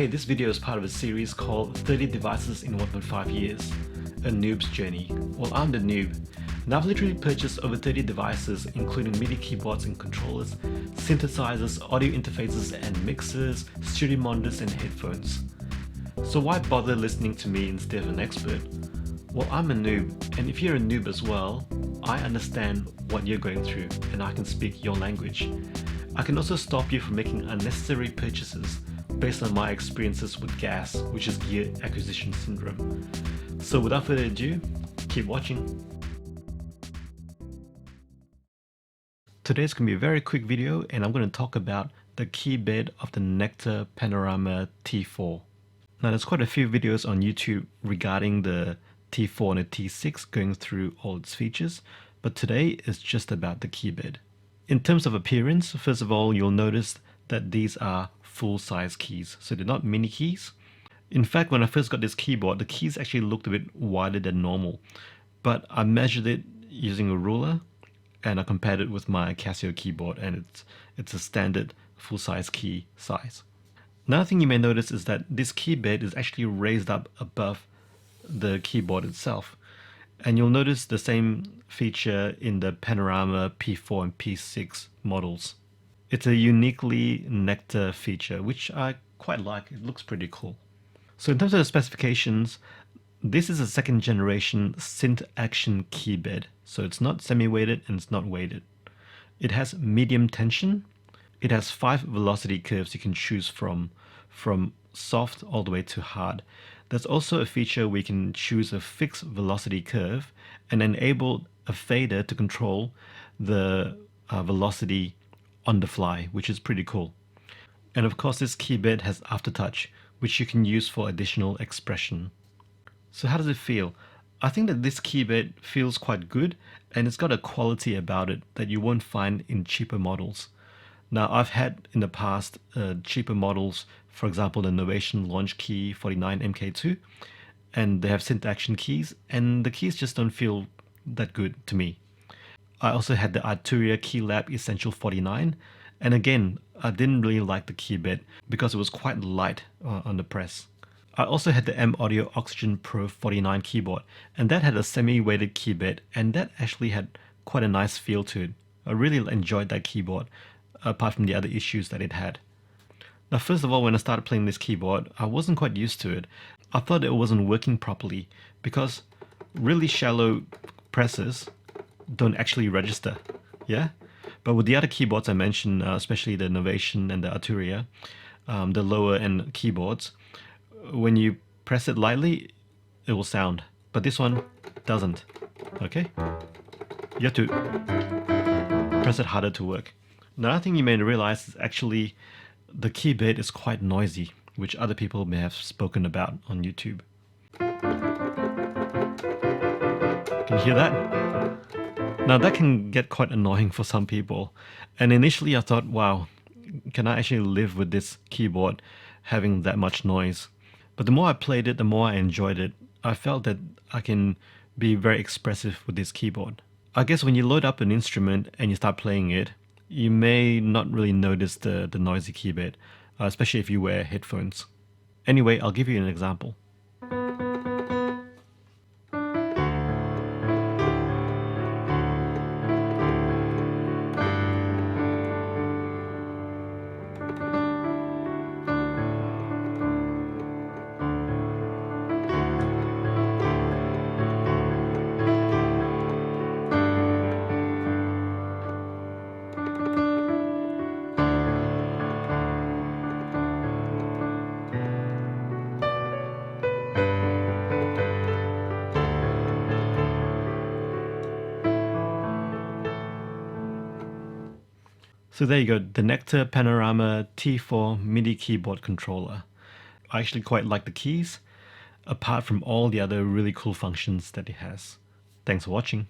Hey, this video is part of a series called 30 Devices in 1.5 Years, a noob's journey. Well, I'm the noob, and I've literally purchased over 30 devices including MIDI keyboards and controllers, synthesizers, audio interfaces and mixers, studio monitors and headphones. So why bother listening to me instead of an expert? Well, I'm a noob, and if you're a noob as well, I understand what you're going through and I can speak your language. I can also stop you from making unnecessary purchases based on my experiences with GAS, which is Gear Acquisition Syndrome. So without further ado, keep watching. Today's going to be a very quick video and I'm going to talk about the keybed of the Nektar Panorama T4. Now there's quite a few videos on YouTube regarding the T4 and the T6 going through all its features, but today is just about the keybed. In terms of appearance, first of all, you'll notice that these are full-size keys, so they're not mini keys. In fact, when I first got this keyboard, the keys actually looked a bit wider than normal, but I measured it using a ruler and I compared it with my Casio keyboard, and it's a standard full-size key size. Another thing you may notice is that this keybed is actually raised up above the keyboard itself, and you'll notice the same feature in the Panorama P4 and P6 models. It's a uniquely Nektar feature, which I quite like. It looks pretty cool. So in terms of the specifications, this is a second generation synth action keybed. So it's not semi-weighted and it's not weighted. It has medium tension. It has 5 velocity curves you can choose from soft all the way to hard. There's also a feature where you can choose a fixed velocity curve and enable a fader to control the velocity on the fly, which is pretty cool. And of course, this keybed has aftertouch, which you can use for additional expression. So how does it feel? I think that this keybed feels quite good, and it's got a quality about it that you won't find in cheaper models. Now, I've had in the past cheaper models, for example, the Novation Launch Key 49 MK2, and they have synth action keys, and the keys just don't feel that good to me. I also had the Arturia Keylab Essential 49, and again, I didn't really like the keybed because it was quite light on the press. I also had the M Audio Oxygen Pro 49 keyboard, and that had a semi-weighted keybed, and that actually had quite a nice feel to it. I really enjoyed that keyboard, apart from the other issues that it had. Now, first of all, when I started playing this keyboard, I wasn't quite used to it. I thought it wasn't working properly because really shallow presses don't actually register, yeah? But with the other keyboards I mentioned, especially the Novation and the Arturia, the lower end keyboards, when you press it lightly, it will sound. But this one doesn't, okay? You have to press it harder to work. Another thing you may realize is actually the keybed is quite noisy, which other people may have spoken about on YouTube. Can you hear that? Now that can get quite annoying for some people, and initially I thought, wow, can I actually live with this keyboard having that much noise? But the more I played it, the more I enjoyed it. I felt that I can be very expressive with this keyboard. I guess when you load up an instrument and you start playing it, you may not really notice the noisy keybed, especially if you wear headphones. Anyway, I'll give you an example. So there you go, the Nektar Panorama T4 MIDI keyboard controller. I actually quite like the keys, apart from all the other really cool functions that it has. Thanks for watching.